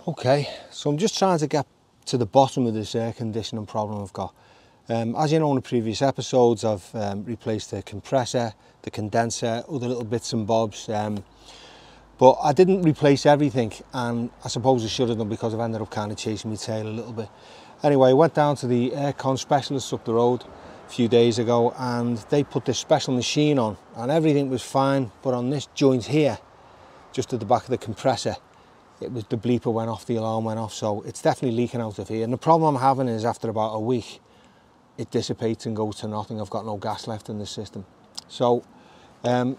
Okay, so I'm just trying to get to the bottom of this air conditioning problem I've got. As you know, in the previous episodes, I've replaced the compressor, the condenser, other little bits and bobs. But I didn't replace everything, and I suppose I should have done because I've ended up kind of chasing my tail a little bit. Anyway, I went down to the aircon specialist up the road a few days ago, and they put this special machine on, and everything was fine, but on this joint here, just at the back of the compressor, it was, the bleeper went off, the alarm went off, so it's definitely leaking out of here. And the problem I'm having is after about a week, it dissipates and goes to nothing. I've got no gas left in the system. So I've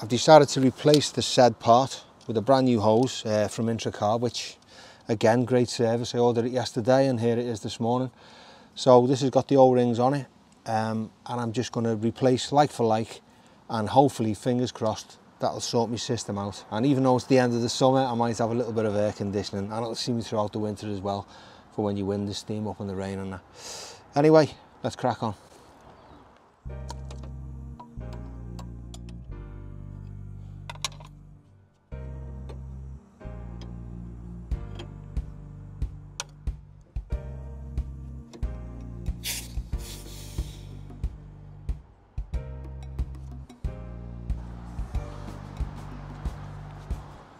decided to replace the said part with a brand new hose from IntroCar, which again, great service. I ordered it yesterday and here it is this morning. So this has got the O-rings on it, and I'm just going to replace like for like, and hopefully, fingers crossed, that'll sort my system out. And even though it's the end of the summer, I might have a little bit of air conditioning, and it'll see me throughout the winter as well, for when you wind the steam up in the rain and that. Anyway, let's crack on.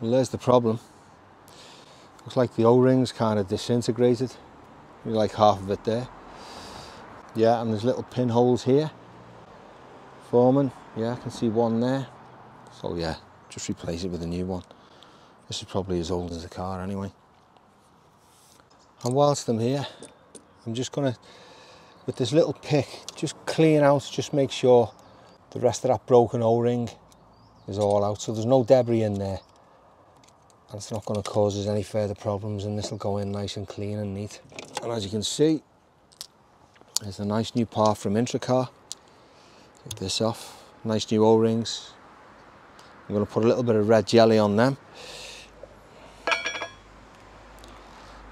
Well, there's the problem. Looks like the O-ring's kind of disintegrated. Maybe like half of it there. Yeah, and there's little pinholes here. Foreman, yeah, I can see one there. So yeah, just replace it with a new one. This is probably as old as the car anyway. And whilst I'm here, I'm just gonna, with this little pick, just clean out, just make sure the rest of that broken O-ring is all out. So there's no debris in there. And it's not going to cause us any further problems, and this will go in nice and clean and neat. And as you can see, there's a nice new part from IntroCar. Take this off, nice new O-rings. I'm going to put a little bit of red jelly on them,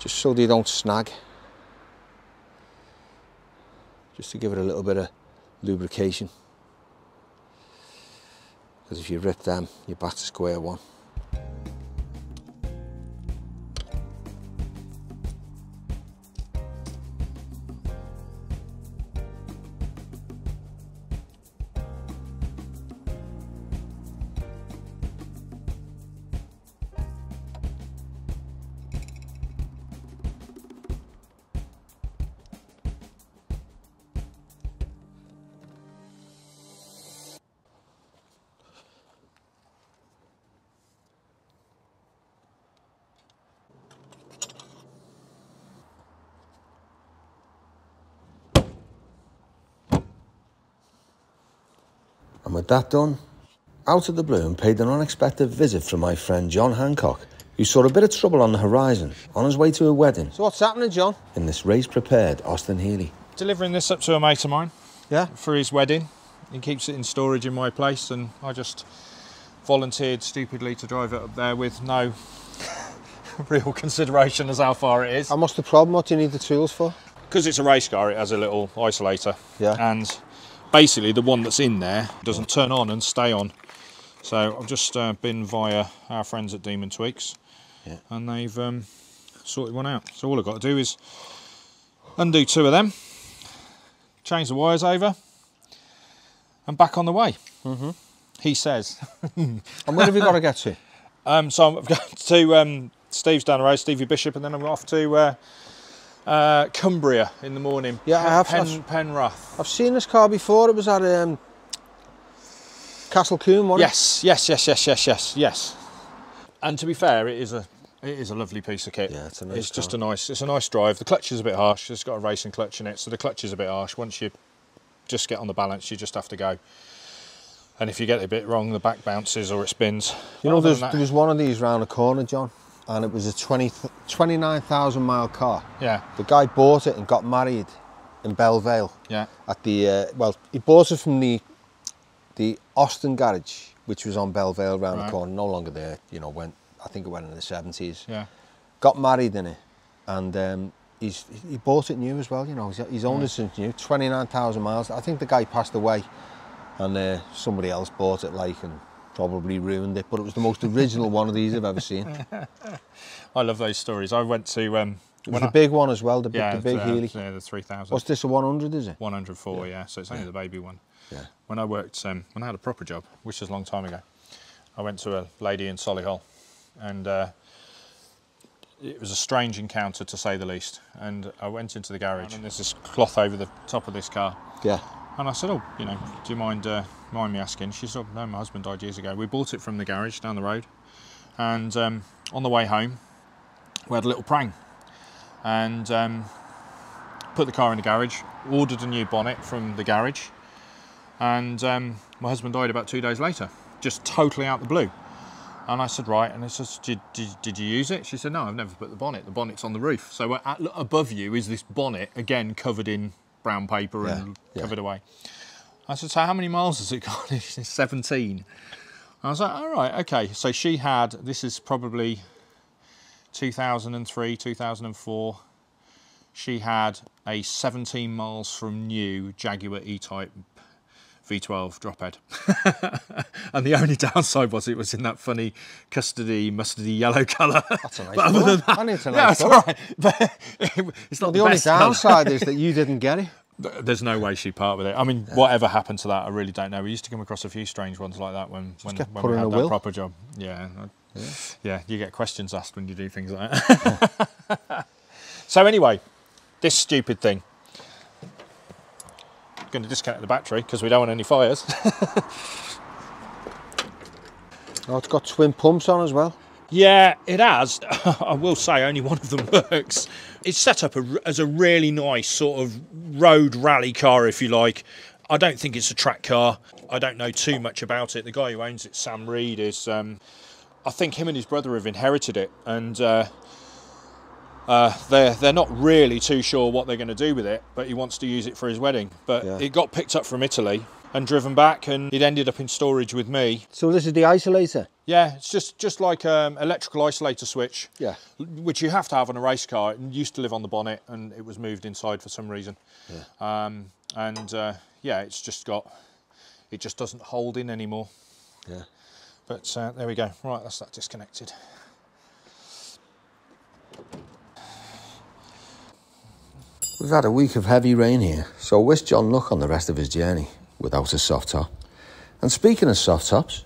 just so they don't snag, just to give it a little bit of lubrication, because if you rip them, you're back to square one. And with that done, out of the blue and paid an unexpected visit from my friend John Hancock, who saw a bit of trouble on the horizon on his way to a wedding. So what's happening, John? In this race-prepared Austin Healey. Delivering this up to a mate of mine. Yeah? For his wedding. He keeps it in storage in my place, and I just volunteered stupidly to drive it up there with no real consideration as how far it is. And what's the problem? What do you need the tools for? Because it's a race car, it has a little isolator. Yeah. And basically the one that's in there doesn't turn on and stay on. So I've just been via our friends at Demon Tweaks, yeah, and they've sorted one out. So all I've got to do is undo two of them, change the wires over, and back on the way. Mm-hmm. He says. And where have you got to get to? So I've got to Steve's down the road, Stevie Bishop, and then I'm off to Cumbria in the morning. Yeah, Penrith. I've seen this car before. It was at Castle Coombe, wasn't it? Yes. And to be fair, it is a lovely piece of kit. Yeah, it's a nice car. It's a nice drive. The clutch is a bit harsh. It's got a racing clutch in it, so the clutch is a bit harsh. Once you just get on the balance, you just have to go. And if you get it a bit wrong, the back bounces or it spins. You know, there was one of these round the corner, John, and it was a 29,000 mile car. Yeah. The guy bought it and got married in Bellevale. Yeah. At the well, he bought it from the Austin garage, which was on Bellevale round the corner, no longer there. You know, I think it went in the 70s. Yeah. Got married in it, and he bought it new as well. You know, he's owned it since new. 29,000 miles. I think the guy passed away, and somebody else bought it, like, and probably ruined it, but it was the most original one of these I've ever seen. I love those stories. I went to... it was the big one as well, the big Healy. Yeah, the 3000. What's this, a 100, is it? 104, yeah. So it's only the baby one. Yeah. When I worked, when I had a proper job, which was a long time ago, I went to a lady in Solihull, and it was a strange encounter, to say the least. And I went into the garage, and there's this cloth over the top of this car. Yeah. And I said, oh, you know, do you mind me asking? She said, no, my husband died years ago. We bought it from the garage down the road, and on the way home, we had a little prank, and put the car in the garage, ordered a new bonnet from the garage, and my husband died about 2 days later, just totally out the blue. And I said, right, and I said, did you use it? She said, no, I've never put the bonnet's on the roof. So above you is this bonnet, again, covered in brown paper and covered away. I said, so how many miles has it got? She said, 17. I was like, all right, okay. So she had, this is probably 2003, 2004. She had a 17 miles from new Jaguar E-Type V12 drop head. And the only downside was it was in that funny mustardy yellow colour. That's a nice colour. I need to know. Yeah, it's all right. But it's not the only downside is that you didn't get it. There's no way she'd part with it. I mean, whatever happened to that, I really don't know. We used to come across a few strange ones like that when we had that proper job. Yeah. Yeah, you get questions asked when you do things like that. So anyway, this stupid thing. I'm going to disconnect the battery because we don't want any fires. Oh, it's got twin pumps on as well. Yeah, it has. I will say only one of them works. It's set up as a really nice sort of road rally car, if you like. I don't think it's a track car. I don't know too much about it. The guy who owns it, Sam Reed, is... I think him and his brother have inherited it, and they're not really too sure what they're going to do with it, but he wants to use it for his wedding. But it got picked up from Italy and driven back, and it ended up in storage with me. So this is the isolator? Yeah, it's just like electrical isolator switch, which you have to have on a race car. It used to live on the bonnet, and it was moved inside for some reason. Yeah. It's just it just doesn't hold in anymore. Yeah. But there we go. Right, that's that disconnected. We've had a week of heavy rain here, so wish John luck on the rest of his journey without a soft top. And speaking of soft tops,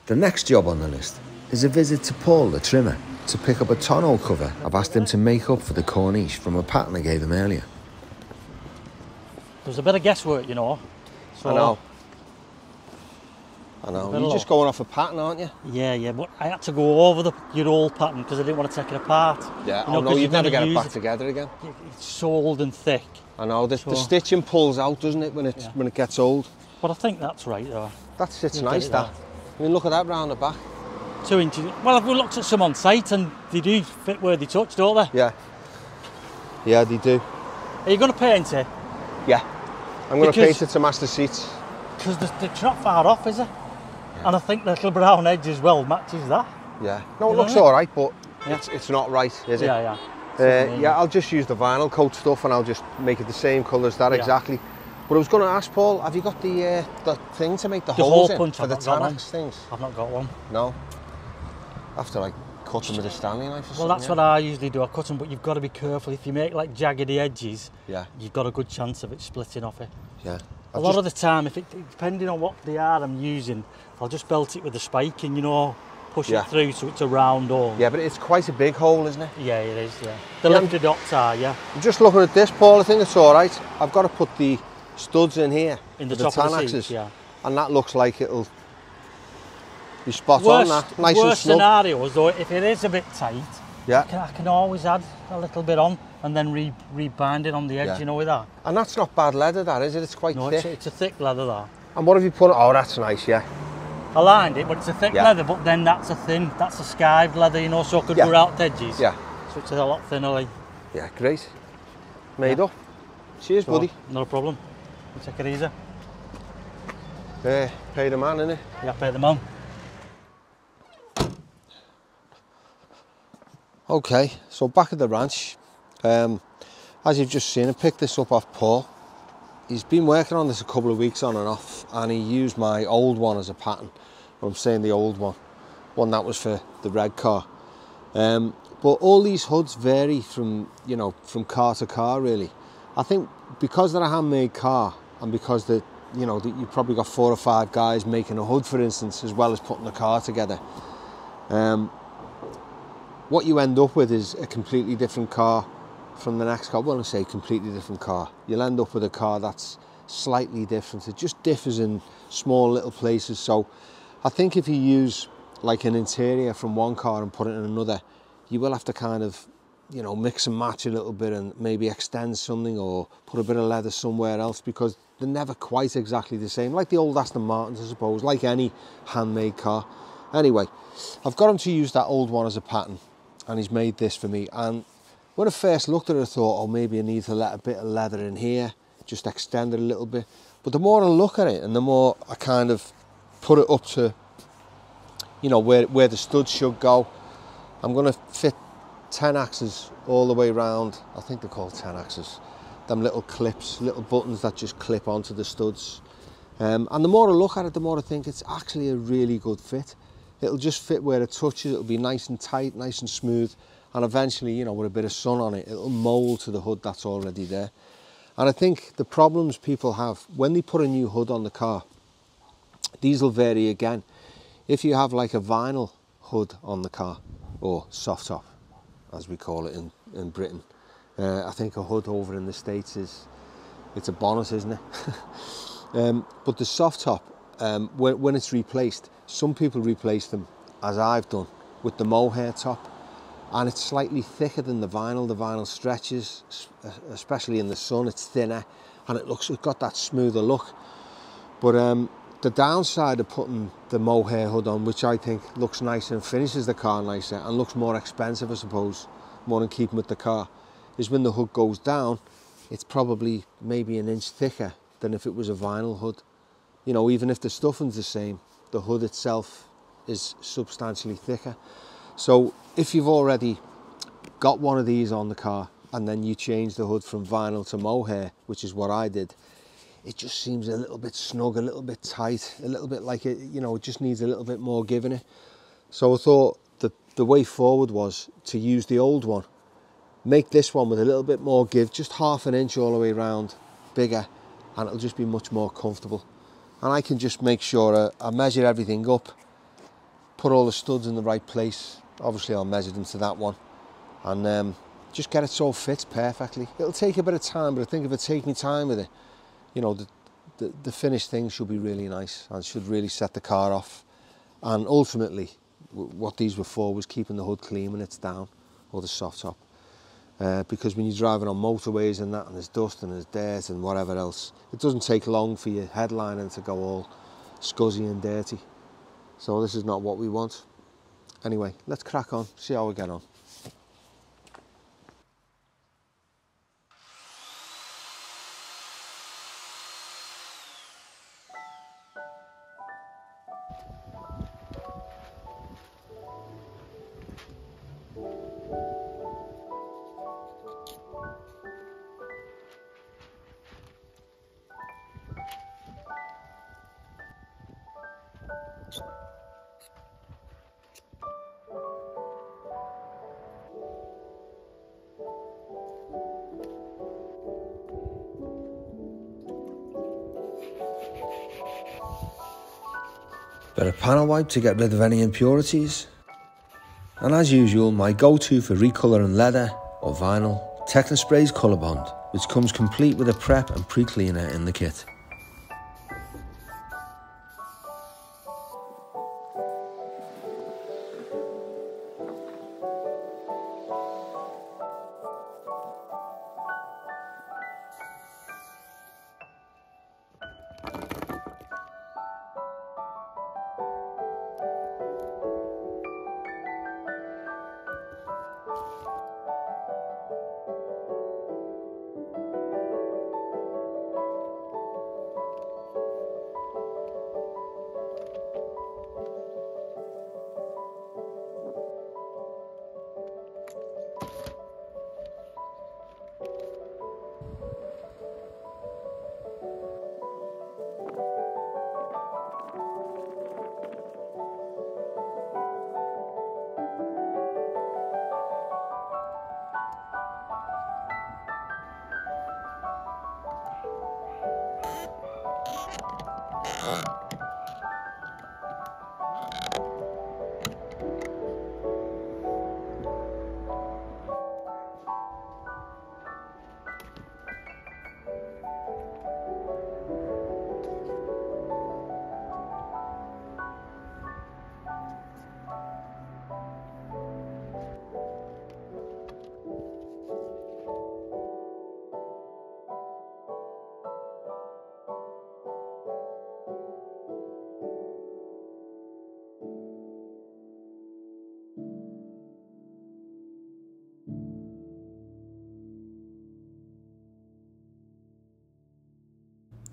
the next job on the list is a visit to Paul, the trimmer, to pick up a tonneau cover I've asked him to make up for the Corniche from a pattern I gave him earlier. There's a bit of guesswork, you know. So I know. You're just going off a pattern, aren't you? Yeah, but I had to go over your old pattern because I didn't want to take it apart. Yeah, you'd never get it back together again. It's so old and thick. I know, the stitching pulls out, doesn't it, when it gets old? But I think that's right, though. That sits nice, that. I mean, look at that round the back. 2 inches. Well, I've looked at some on site and they do fit where they touch, don't they? Yeah. Yeah, they do. Are you going to paint it? Yeah. I'm going to paint it to match the seats. Because it's not far off, is it? Yeah. And I think the little brown edge as well matches that. Yeah. No, it looks all right, but it's not right, is it? Yeah. Yeah, I'll just use the vinyl coat stuff and I'll just make it the same colour as that exactly. But I was going to ask Paul, have you got the thing to make the holes in for the Tanax things? I've not got one. No. I have to like cut them with a Stanley knife or something. Well, that's what I usually do. I cut them, but you've got to be careful. If you make like jaggedy edges, you've got a good chance of it splitting off it. Yeah. A lot of the time, depending on what the are I'm using, I'll just belt it with a spike and, you know, push it through so it's a round hole. Yeah, but it's quite a big hole, isn't it? Yeah, it is, yeah. The lifted dots are, I'm just looking at this, Paul. I think it's all right. I've got to put the studs in here. In the top of the seats, and that looks like it'll be spot on. That nice and snug. Worst scenario is though, if it is a bit tight, I can always add a little bit on and then rebind it on the edge, you know, with that. And that's not bad leather, that is it? It's quite thick. It's a thick leather, that. And what have you put? Oh, that's nice, yeah. I lined it, but it's a thick leather. But then that's a skived leather, you know, so it could go out the edges. Yeah. So it's a lot thinner, like. Yeah, great. Made up. Cheers, buddy. Not a problem. Take it easy. Pay the man, innit? Yeah, pay the man. Okay, so back at the ranch. As you've just seen, I picked this up off Paul. He's been working on this a couple of weeks on and off, and he used my old one as a pattern. I'm saying the old one that was for the red car. But all these hoods vary from, you know, from car to car really. I think because they're a handmade car, and because that, you know, that you've probably got 4 or 5 guys making a hood, for instance, as well as putting the car together. What you end up with is a completely different car from the next car. Well, I say completely different car. You'll end up with a car that's slightly different. It just differs in small little places. So I think if you use like an interior from one car and put it in another, you will have to kind of, you know, mix and match a little bit and maybe extend something or put a bit of leather somewhere else, because they're never quite exactly the same. Like the old Aston Martins, I suppose, like any handmade car. Anyway, I've got him to use that old one as a pattern, and he's made this for me. And when I first looked at it, I thought, oh, maybe I need to let a bit of leather in here, just extend it a little bit. But the more I look at it and the more I kind of put it up to, you know, where the studs should go, I'm going to fit 10 axes all the way around. I think they're called 10 axes. Them little clips, little buttons that just clip onto the studs. And the more I look at it, the more I think it's actually a really good fit. It'll just fit where it touches. It'll be nice and tight, nice and smooth. And eventually, you know, with a bit of sun on it, it'll mould to the hood that's already there. And I think the problems people have when they put a new hood on the car, these will vary again. If you have like a vinyl hood on the car, or soft top, as we call it in Britain. I think a hood over in the States it's a bonnet, isn't it? But the soft top, when it's replaced, some people replace them, as I've done, with the mohair top, and it's slightly thicker than the vinyl. The vinyl stretches, especially in the sun, it's thinner, and it's got that smoother look. But the downside of putting the mohair hood on, which I think looks nicer and finishes the car nicer and looks more expensive, I suppose, more in keeping with the car, is when the hood goes down, it's probably maybe an inch thicker than if it was a vinyl hood. You know, even if the stuffing's the same, the hood itself is substantially thicker. So if you've already got one of these on the car and then you change the hood from vinyl to mohair, which is what I did, it just seems a little bit snug, a little bit tight, a little bit like it, you know, it just needs a little bit more give in it. So I thought that the way forward was to use the old one, make this one with a little bit more give, just half an inch all the way around, bigger, and it'll just be much more comfortable. And I can just make sure I measure everything up, put all the studs in the right place. Obviously I'll measure them to that one, and just get it so it fits perfectly. It'll take a bit of time, but I think if I take my time with it, you know, the finished thing should be really nice and should really set the car off. And ultimately, what these were for was keeping the hood clean when it's down, or the soft top. Because when you're driving on motorways and that, and there's dust and there's dirt and whatever else, it doesn't take long for your headlining to go all scuzzy and dirty. So this is not what we want. Anyway, let's crack on, see how we get on. Bit of panel wipe to get rid of any impurities. And as usual, my go-to for recolouring leather or vinyl, Technospray's Colour Bond, which comes complete with a prep and pre-cleaner in the kit.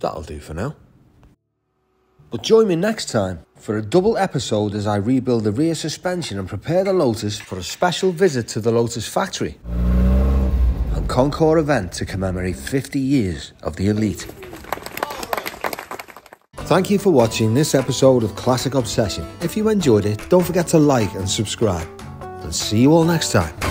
That'll do for now. But join me next time for a double episode as I rebuild the rear suspension and prepare the Lotus for a special visit to the Lotus factory and Concours event to commemorate 50 years of the Elite. Thank you for watching this episode of Classic Obsession. If you enjoyed it, don't forget to like and subscribe. And see you all next time.